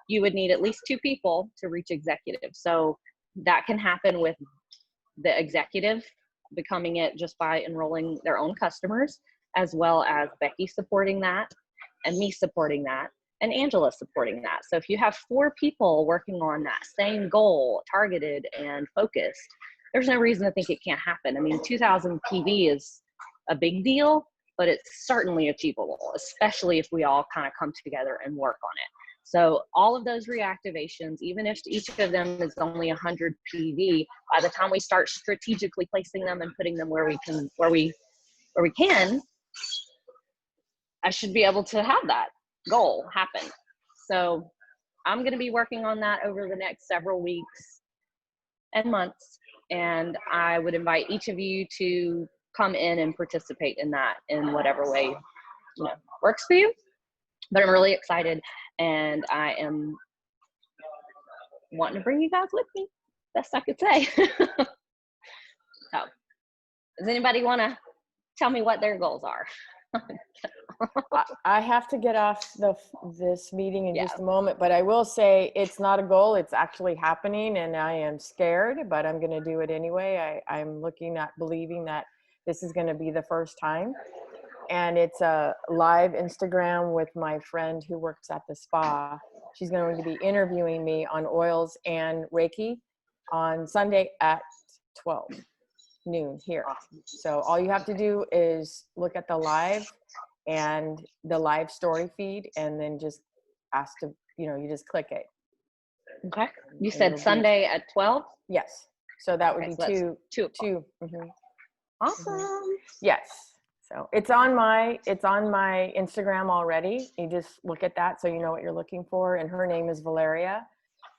[SPEAKER 2] you would need at least 2 people to reach executive. So that can happen with the executive becoming it just by enrolling their own customers, as well as Becky supporting that and me supporting that and Angela supporting that. So if you have 4 people working on that same goal, targeted and focused, there's no reason to think it can't happen. I mean, 2,000 PV is a big deal, but it's certainly achievable, especially if we all kind of come together and work on it. So all of those reactivations, even if each of them is only 100 PV, by the time we start strategically placing them and putting them where we can, I should be able to have that goal happen. So I'm going to be working on that over the next several weeks and months. And I would invite each of you to come in and participate in that in whatever way, works for you. But I'm really excited, and I am wanting to bring you guys with me. Best I could say. So, does anybody want to tell me what their goals are?
[SPEAKER 1] I have to get off this meeting in just a moment, but I will say it's not a goal. It's actually happening, and I am scared, but I'm going to do it anyway. I'm looking at believing that this is going to be the first time. And it's a live Instagram with my friend who works at the spa. She's going to be interviewing me on oils and Reiki on Sunday at 12 noon here. So all you have to do is look at the live and the live story feed, and then just ask to, you just click it.
[SPEAKER 2] Okay. You said Sunday at 12?
[SPEAKER 1] Yes. So that would be
[SPEAKER 2] so 2.
[SPEAKER 1] Mm-hmm.
[SPEAKER 2] Awesome.
[SPEAKER 1] Yes. So it's on my Instagram already. You just look at that so you know what you're looking for. And her name is Valeria.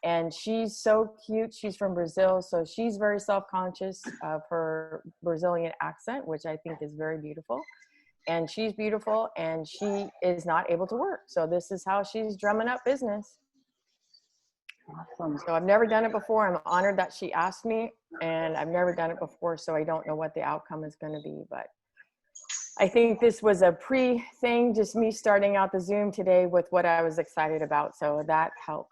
[SPEAKER 1] And she's so cute. She's from Brazil. So she's very self-conscious of her Brazilian accent, which I think is very beautiful. And she's beautiful, and she is not able to work. So this is how she's drumming up business.
[SPEAKER 2] Awesome.
[SPEAKER 1] So I've never done it before. I'm honored that she asked me, and I've never done it before. So I don't know what the outcome is going to be, but I think this was a pre-thing, just me starting out the Zoom today with what I was excited about. So that helped.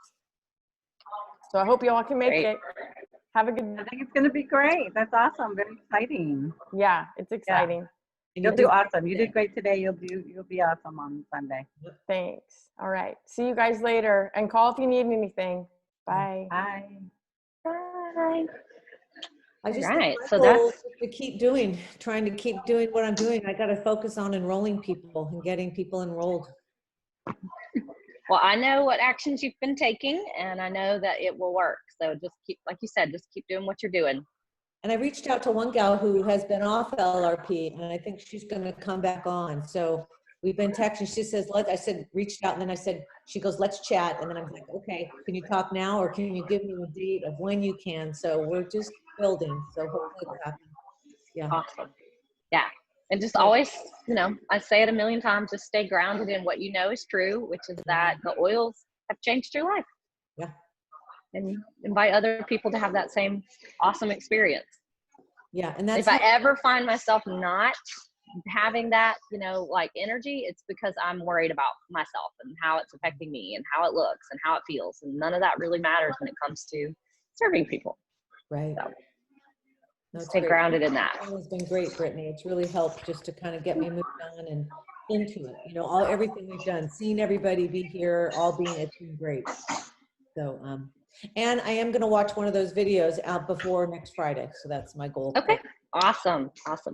[SPEAKER 1] So I hope you all can make it. Have a good.
[SPEAKER 4] I think it's going to be great. That's awesome. Very exciting.
[SPEAKER 1] Yeah, it's exciting.
[SPEAKER 4] Yeah. You'll do awesome. You did great today. You'll be awesome on Sunday.
[SPEAKER 1] Thanks. All right. See you guys later. And call if you need anything. Bye.
[SPEAKER 4] Bye.
[SPEAKER 2] Bye.
[SPEAKER 3] I just
[SPEAKER 2] Right.
[SPEAKER 3] think
[SPEAKER 2] So
[SPEAKER 3] my goal
[SPEAKER 2] that's
[SPEAKER 3] is trying to keep doing what I'm doing. I got to focus on enrolling people and getting people enrolled.
[SPEAKER 2] well, I know what actions you've been taking, and I know that it will work. So just keep, like you said, just keep doing what you're doing.
[SPEAKER 3] And I reached out to one gal who has been off LRP, and I think she's going to come back on. So we've been texting. She says, I said, reached out, and then I said, she goes, let's chat. And then I'm like, okay, can you talk now, or can you give me a date of when you can? So we're just building. So hopefully it'll happen. Yeah.
[SPEAKER 2] Awesome. Yeah. And just always, I say it a million times, just stay grounded in what you know is true, which is that the oils have changed your life.
[SPEAKER 3] Yeah.
[SPEAKER 2] And invite other people to have that same awesome experience.
[SPEAKER 3] Yeah. And that's
[SPEAKER 2] if I ever find myself not having that, like energy, it's because I'm worried about myself and how it's affecting me and how it looks and how it feels. And none of that really matters when it comes to serving people.
[SPEAKER 3] Right.
[SPEAKER 2] So stay grounded in that.
[SPEAKER 3] It's been great, Brittany. It's really helped just to kind of get me moved on and into it. Everything we've done, seeing everybody be here, it's been great. So, and I am going to watch one of those videos out before next Friday. So that's my goal.
[SPEAKER 2] Okay. Awesome.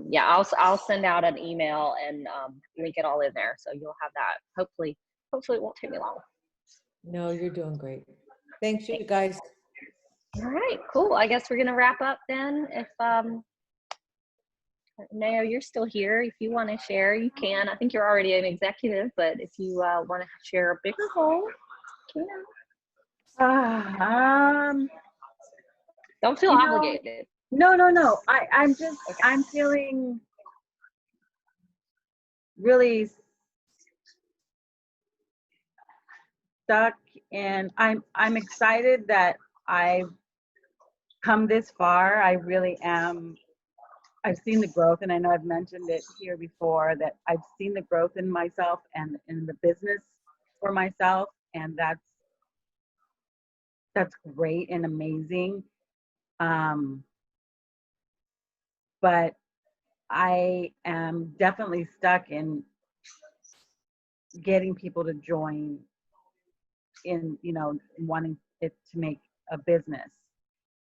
[SPEAKER 2] Yeah. I'll send out an email and link it all in there. So you'll have that. Hopefully it won't take me long.
[SPEAKER 3] No, you're doing great. Thanks, you guys.
[SPEAKER 2] All right, cool. I guess we're going to wrap up then. If Mayo, you're still here. If you want to share, you can. I think you're already an executive, but if you want to share a bigger goal, you can. Don't feel obligated.
[SPEAKER 4] No. I'm feeling really stuck, and I'm excited that I've come this far. I really am. I've seen the growth, and I know I've mentioned it here before, that I've seen the growth in myself and in the business for myself, and that's great and amazing. But I am definitely stuck in getting people to join in, wanting it to make a business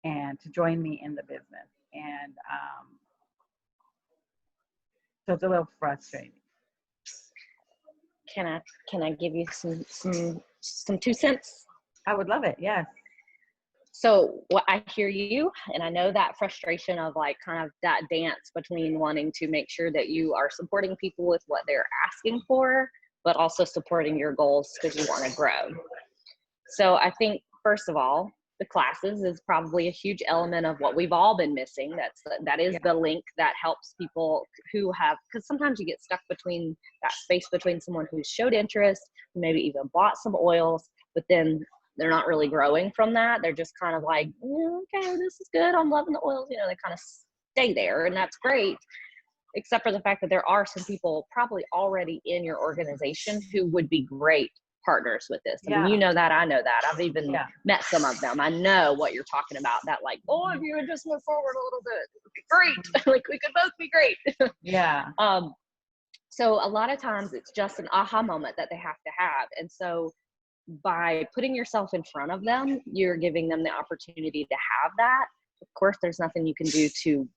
[SPEAKER 4] and to join me in the business. And so it's a little frustrating.
[SPEAKER 2] Can I give you some 2 cents?
[SPEAKER 4] I would love it. Yes.
[SPEAKER 2] So what I hear you, and I know that frustration of like kind of that dance between wanting to make sure that you are supporting people with what they're asking for, but also supporting your goals because you want to grow. So I think, first of all, the classes is probably a huge element of what we've all been missing. That is the link that helps people who have, because sometimes you get stuck between that space between someone who showed interest, maybe even bought some oils, but then they're not really growing from that. They're just kind of like, okay, this is good. I'm loving the oils. They kind of stay there, and that's great. Except for the fact that there are some people probably already in your organization who would be great partners with this. I mean, you know that, I know that. I've even met some of them. I know what you're talking about, that like, oh, if you would just move forward a little bit, it would be great. Like, we could both be great.
[SPEAKER 4] Yeah.
[SPEAKER 2] So a lot of times it's just an aha moment that they have to have. And so by putting yourself in front of them, you're giving them the opportunity to have that. Of course, there's nothing you can do to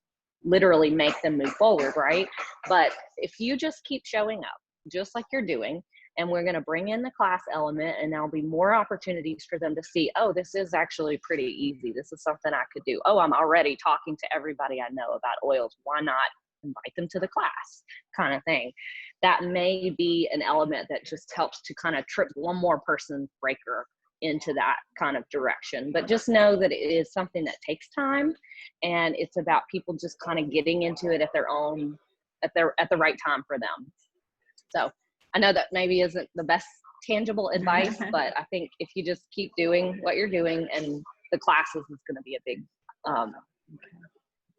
[SPEAKER 2] literally make them move forward, right? But if you just keep showing up, just like you're doing, and we're going to bring in the class element, and there'll be more opportunities for them to see, oh, this is actually pretty easy. This is something I could do. Oh, I'm already talking to everybody I know about oils. Why not invite them to the class, kind of thing? That may be an element that just helps to kind of trip one more person's breaker into that kind of direction. But just know that it is something that takes time, and it's about people just kind of getting into it at their own, at the right time for them. So I know that maybe isn't the best tangible advice, but I think if you just keep doing what you're doing, and the classes is going to be a big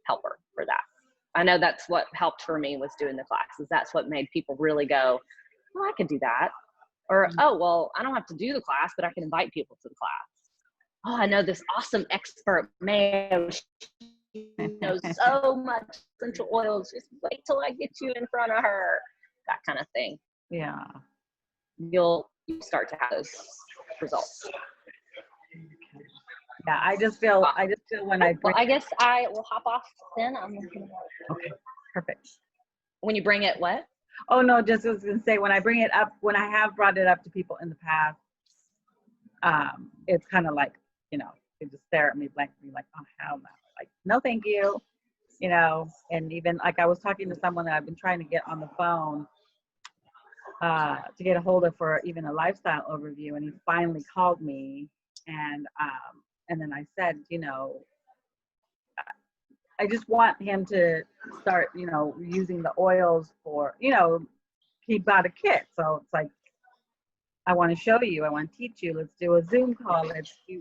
[SPEAKER 2] helper for that. I know that's what helped for me, was doing the classes. That's what made people really go, oh, I could do that. Or, oh, well, I don't have to do the class, but I can invite people to the class. Oh, I know this awesome expert man. She knows so much essential oils. Just wait till I get you in front of her. That kind of thing.
[SPEAKER 4] Yeah.
[SPEAKER 2] You'll start to have those results.
[SPEAKER 4] Yeah, I just feel when I
[SPEAKER 2] well, I guess I will hop off then.
[SPEAKER 4] Okay, perfect.
[SPEAKER 2] When you bring it, what?
[SPEAKER 4] Oh no, just was gonna say, when I bring it up, when I have brought it up to people in the past, it's kind of like, they just stare at me blankly, like, oh hell no, like, no thank you, and even like I was talking to someone that I've been trying to get on the phone to get a hold of for even a lifestyle overview, and he finally called me, and then I said, I just want him to start, using the oils for, he bought a kit. So it's like, I want to show you, I want to teach you, let's do a Zoom call, let's do,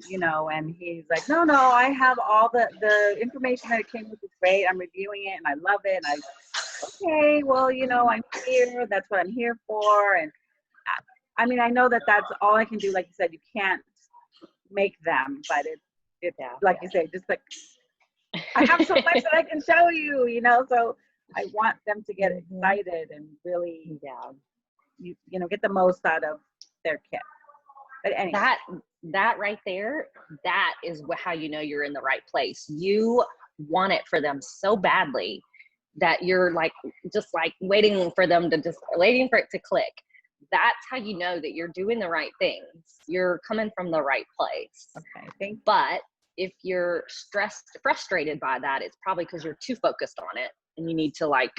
[SPEAKER 4] and he's like, no, I have all the information that it came with is great. I'm reviewing it and I love it. And okay, well, I'm here. That's what I'm here for. And I mean, I know that that's all I can do. Like you said, you can't make them, but it's like you say, just like, I have so much that I can show you, so I want them to get excited and really, get the most out of their kit. But anyway.
[SPEAKER 2] That right there, that is how you know you're in the right place. You want it for them so badly that you're like, just like waiting for it to click. That's how you know that you're doing the right things. You're coming from the right place.
[SPEAKER 4] Okay, thank you.
[SPEAKER 2] But if you're frustrated by that, it's probably because you're too focused on it, and you need to I'm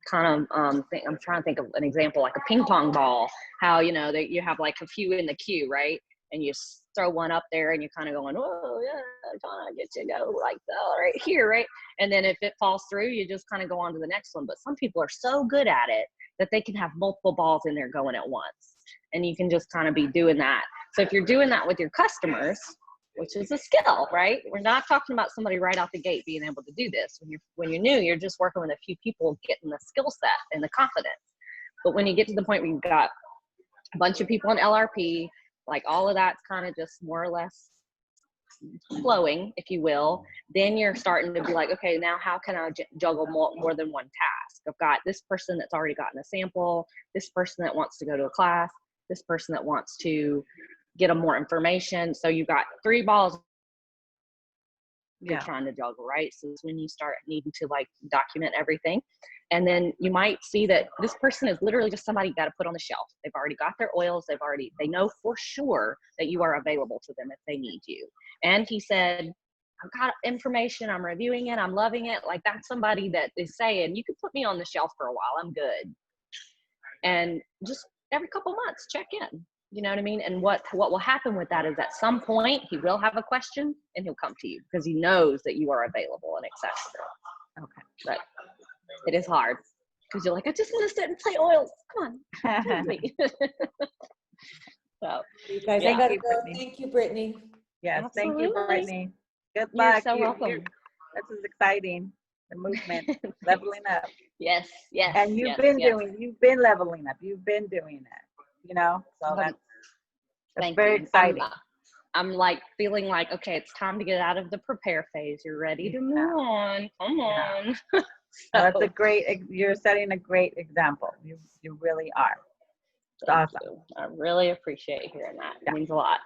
[SPEAKER 2] trying to think of an example, like a ping pong ball, how, that you have like a few in the queue, right? And you throw one up there and you're kind of going, oh yeah, I'm trying to get you to go like right here, right? And then if it falls through, you just kind of go on to the next one. But some people are so good at it that they can have multiple balls in there going at once. And you can just kind of be doing that. So if you're doing that with your customers, which is a skill, right? We're not talking about somebody right out the gate being able to do this. When you're new, you're just working with a few people getting the skill set and the confidence. But when you get to the point where you've got a bunch of people in LRP, like all of that's kind of just more or less flowing, if you will, then you're starting to be like, okay, now how can I juggle more than one task? I've got this person that's already gotten a sample, this person that wants to go to a class, this person that wants to get them more information. So you've got 3 balls you're trying to juggle, right? So it's when you start needing to like document everything. And then you might see that this person is literally just somebody you got to put on the shelf. They've already got their oils. They know for sure that you are available to them if they need you. And he said, I've got information, I'm reviewing it, I'm loving it. Like that's somebody that is saying, you can put me on the shelf for a while, I'm good. And just every couple months, check in. You know what I mean? And what will happen with that is at some point he will have a question and he'll come to you because he knows that you are available and accessible.
[SPEAKER 4] Okay.
[SPEAKER 2] But it is hard because you're like, I just want to sit and play oils. Come on, with me. So,
[SPEAKER 3] You guys,
[SPEAKER 2] yeah.
[SPEAKER 3] I gotta go.
[SPEAKER 4] Brittany.
[SPEAKER 3] Thank you, Brittany.
[SPEAKER 4] Yes, thank you,
[SPEAKER 2] Absolutely.
[SPEAKER 4] Brittany. Good
[SPEAKER 2] You're
[SPEAKER 4] luck.
[SPEAKER 2] so welcome.
[SPEAKER 4] This is exciting. The movement, leveling up.
[SPEAKER 2] Yes, yes.
[SPEAKER 4] And you've been leveling up. You've been doing that, you know? So that's very exciting.
[SPEAKER 2] I'm like feeling like, okay, it's time to get out of the prepare phase. You're ready to move on. Come on.
[SPEAKER 4] That's you're setting a great example. You really are. It's awesome.
[SPEAKER 2] You. I really appreciate hearing that. It means a lot.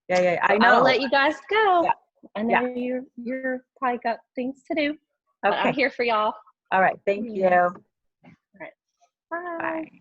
[SPEAKER 4] Yeah.
[SPEAKER 2] So
[SPEAKER 4] I know.
[SPEAKER 2] I'll let you guys go.
[SPEAKER 4] Yeah.
[SPEAKER 2] I know you're probably got things to do. But I'm here for y'all.
[SPEAKER 4] All right. Thank you.
[SPEAKER 2] All right. Bye.
[SPEAKER 4] Bye.